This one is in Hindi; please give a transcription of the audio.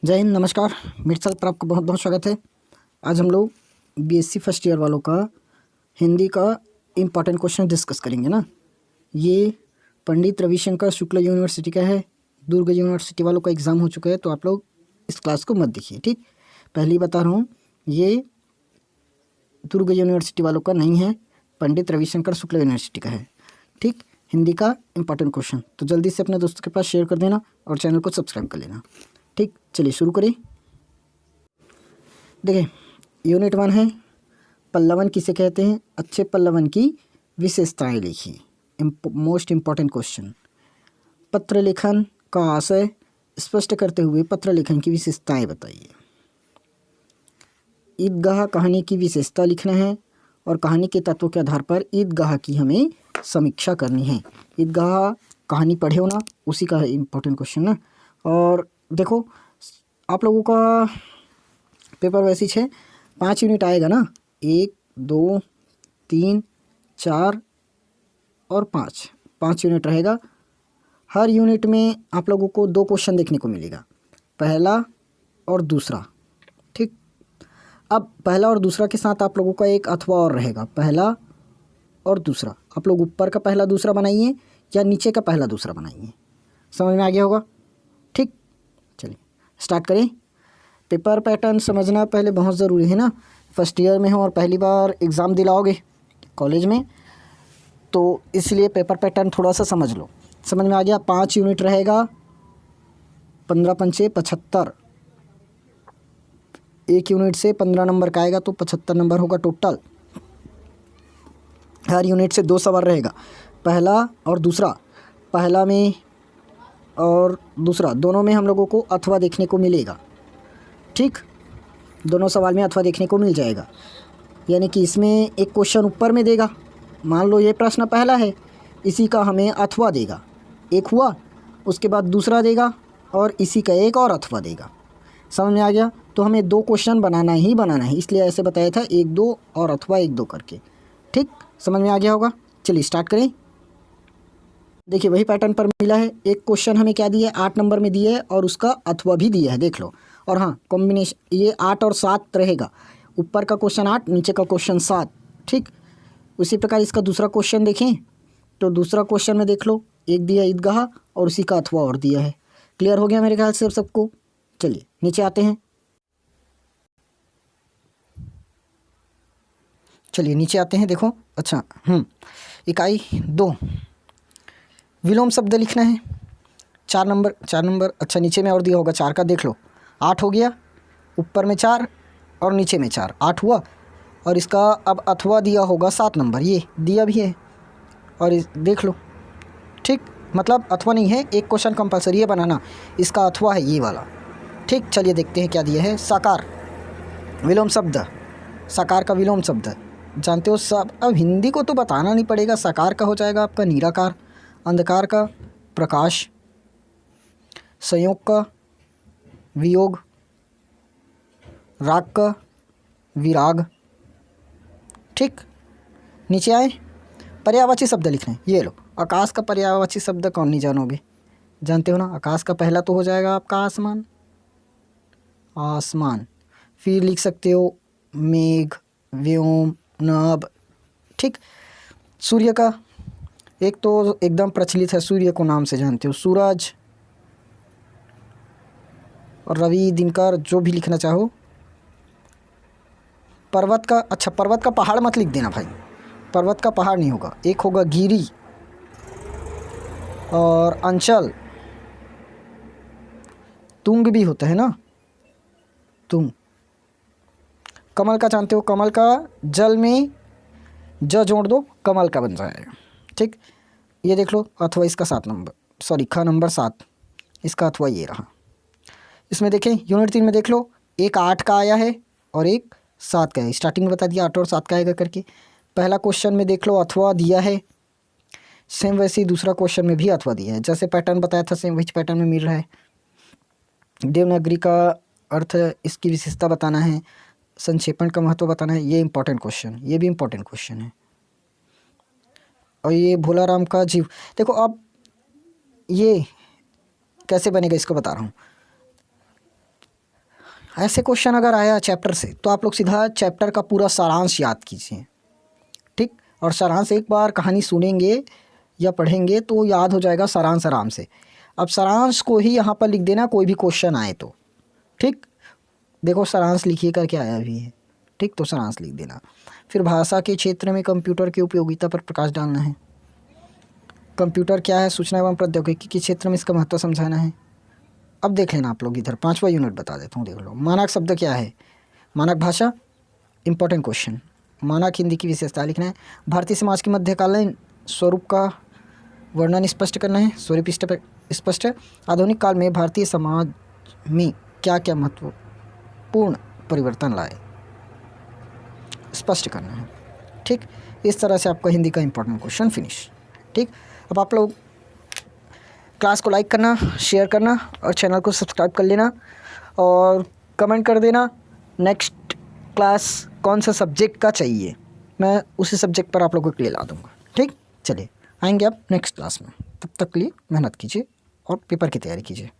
जय हिंद, नमस्कार। मेरे साथ पर आपका बहुत बहुत स्वागत है। आज हम लोग बीएससी फर्स्ट ईयर वालों का हिंदी का इम्पॉर्टेंट क्वेश्चन डिस्कस करेंगे ना। ये पंडित रविशंकर शुक्ला यूनिवर्सिटी का है। दुर्ग यूनिवर्सिटी वालों का एग्ज़ाम हो चुका है, तो आप लोग इस क्लास को मत देखिए, ठीक। पहले ही बता रहा हूँ, ये दुर्ग यूनिवर्सिटी वालों का नहीं है, पंडित रविशंकर शुक्ला यूनिवर्सिटी का है, ठीक। हिंदी का इम्पॉर्टेंट क्वेश्चन तो जल्दी से अपने दोस्तों के पास शेयर कर देना और चैनल को सब्सक्राइब कर लेना, ठीक। चलिए शुरू करें। देखिए, यूनिट 1 है, पल्लवन किसे कहते हैं, अच्छे पल्लवन की विशेषताएं लिखिए। Most important question. पत्र लेखन का आशय स्पष्ट करते हुए पत्र लेखन की विशेषताएं बताइए। ईदगाह कहानी की विशेषता लिखना है और कहानी के तत्वों के आधार पर ईदगाह की हमें समीक्षा करनी है। ईदगाह कहानी पढ़े हो ना, उसी का इम्पोर्टेंट क्वेश्चन ना। और देखो, आप लोगों का पेपर वैसे ही 5 यूनिट आएगा ना, 1 2 3 4 और 5 यूनिट रहेगा। हर यूनिट में आप लोगों को 2 क्वेश्चन देखने को मिलेगा, पहला और दूसरा, ठीक। अब पहला और दूसरा के साथ आप लोगों का एक अथवा और रहेगा, पहला और दूसरा। आप लोग ऊपर का पहला दूसरा बनाइए या नीचे का पहला दूसरा बनाइए। समझ में आ गया होगा, ठीक। चलिए स्टार्ट करें। पेपर पैटर्न समझना पहले बहुत ज़रूरी है ना। फर्स्ट ईयर में हो और पहली बार एग्ज़ाम दिलाओगे कॉलेज में, तो इसलिए पेपर पैटर्न थोड़ा सा समझ लो। समझ में आ गया। 5 यूनिट रहेगा, 15 पंचे 75। एक यूनिट से 15 नंबर का आएगा तो 75 नंबर होगा टोटल। हर यूनिट से 2 सवाल रहेगा, पहला और दूसरा। पहला में और दूसरा दोनों में हम लोगों को अथवा देखने को मिलेगा, ठीक। दोनों सवाल में अथवा देखने को मिल जाएगा, यानी कि इसमें एक क्वेश्चन ऊपर में देगा। मान लो ये प्रश्न पहला है, इसी का हमें अथवा देगा, एक हुआ। उसके बाद दूसरा देगा और इसी का एक और अथवा देगा। समझ में आ गया। तो हमें 2 क्वेश्चन बनाना है, इसलिए ऐसे बताया था, 1 2 और अथवा 1 2 करके, ठीक। समझ में आ गया होगा। चलिए स्टार्ट करें। देखिए, वही पैटर्न पर मिला है। एक क्वेश्चन हमें क्या दिया है, 8 नंबर में दिया है और उसका अथवा भी दिया है, देख लो। और हाँ, कॉम्बिनेशन ये 8 और 7 रहेगा, ऊपर का क्वेश्चन 8, नीचे का क्वेश्चन 7, ठीक। उसी प्रकार इसका दूसरा क्वेश्चन देखें तो दूसरा क्वेश्चन में देख लो, एक दिया ईदगाह और उसी का अथवा और दिया है। क्लियर हो गया मेरे ख्याल से सबको। चलिए नीचे आते हैं। देखो, अच्छा, इकाई 2 विलोम शब्द लिखना है। 4 नंबर। अच्छा, नीचे में और दिया होगा 4 का, देख लो। 8 हो गया, ऊपर में 4 और नीचे में 4, 8 हुआ। और इसका अब अथवा दिया होगा 7 नंबर, ये दिया भी है और देख लो, ठीक। मतलब अथवा नहीं है, एक क्वेश्चन कंपलसरी है बनाना, इसका अथवा है ये वाला, ठीक। चलिए देखते हैं क्या दिया है। साकार विलोम शब्द, साकार का विलोम शब्द जानते हो सब। अब हिंदी को तो बताना नहीं पड़ेगा। साकार का हो जाएगा आपका निराकार, अंधकार का प्रकाश, संयोग का वियोग, राग का विराग, ठीक। नीचे आए, पर्यायवाची शब्द लिखना है। ये लो, आकाश का पर्यायवाची शब्द कौन नहीं जानोगे, जानते हो ना। आकाश का पहला तो हो जाएगा आपका आसमान, आसमान। फिर लिख सकते हो मेघ, व्योम, नभ, ठीक। सूर्य का एक तो एकदम प्रचलित है, सूर्य को नाम से जानते हो, सूरज और रवि, दिनकर, जो भी लिखना चाहो। पर्वत का, अच्छा पर्वत का पहाड़ मत लिख देना भाई, पर्वत का पहाड़ नहीं होगा। एक होगा गिरी और अंचल, तुंग भी होता है ना, तुंग। कमल का जानते हो, कमल का जल में ज जोड़ दो, कमल का बन जाएगा, ठीक। ये देख लो अथवा इसका 7 नंबर, सॉरी ख नंबर 7, इसका अथवा ये रहा। इसमें देखें यूनिट 3 में देख लो, एक 8 का आया है और एक 7 का है। स्टार्टिंग में बता दिया 8 और 7 का आएगा करके। पहला क्वेश्चन में देख लो अथवा दिया है, सेम वैसे ही दूसरा क्वेश्चन में भी अथवा दिया है, जैसे पैटर्न बताया था सेम वही पैटर्न में मिल रहा है। देवनागरी का अर्थ, इसकी विशेषता बताना है, संक्षेपण का महत्व बताना है। ये इंपॉर्टेंट क्वेश्चन, ये भी इंपॉर्टेंट क्वेश्चन है। और ये भोलाराम का जीव, देखो अब ये कैसे बनेगा इसको बता रहा हूँ। ऐसे क्वेश्चन अगर आया चैप्टर से तो आप लोग सीधा चैप्टर का पूरा सारांश याद कीजिए, ठीक। और सारांश एक बार कहानी सुनेंगे या पढ़ेंगे तो याद हो जाएगा सारांश आराम से। अब सारांश को ही यहाँ पर लिख देना कोई भी क्वेश्चन आए तो, ठीक। देखो सारांश लिखिए करके आया भी है, ठीक, तो सारांश लिख देना। फिर भाषा के क्षेत्र में कंप्यूटर की उपयोगिता पर प्रकाश डालना है। कंप्यूटर क्या है, सूचना एवं प्रौद्योगिकी के क्षेत्र में इसका महत्व समझाना है। अब देख लेना आप लोग, इधर 5वां यूनिट बता देता हूँ, देख लो। मानक शब्द क्या है, मानक भाषा, इंपॉर्टेंट क्वेश्चन। मानक हिंदी की विशेषता लिखना है। भारतीय समाज के मध्यकालीन स्वरूप का वर्णन स्पष्ट करना है, स्वरूप स्पष्ट है। आधुनिक काल में भारतीय समाज में क्या क्या महत्वपूर्ण परिवर्तन लाए, स्पष्ट करना है, ठीक। इस तरह से आपका हिंदी का इंपॉर्टेंट क्वेश्चन फिनिश, ठीक। अब आप लोग क्लास को लाइक करना, शेयर करना और चैनल को सब्सक्राइब कर लेना और कमेंट कर देना नेक्स्ट क्लास कौन सा सब्जेक्ट का चाहिए, मैं उसी सब्जेक्ट पर आप लोगों के लिए ला दूँगा, ठीक। चलिए आएंगे आप नेक्स्ट क्लास में, तब तक के लिए मेहनत कीजिए और पेपर की तैयारी कीजिए।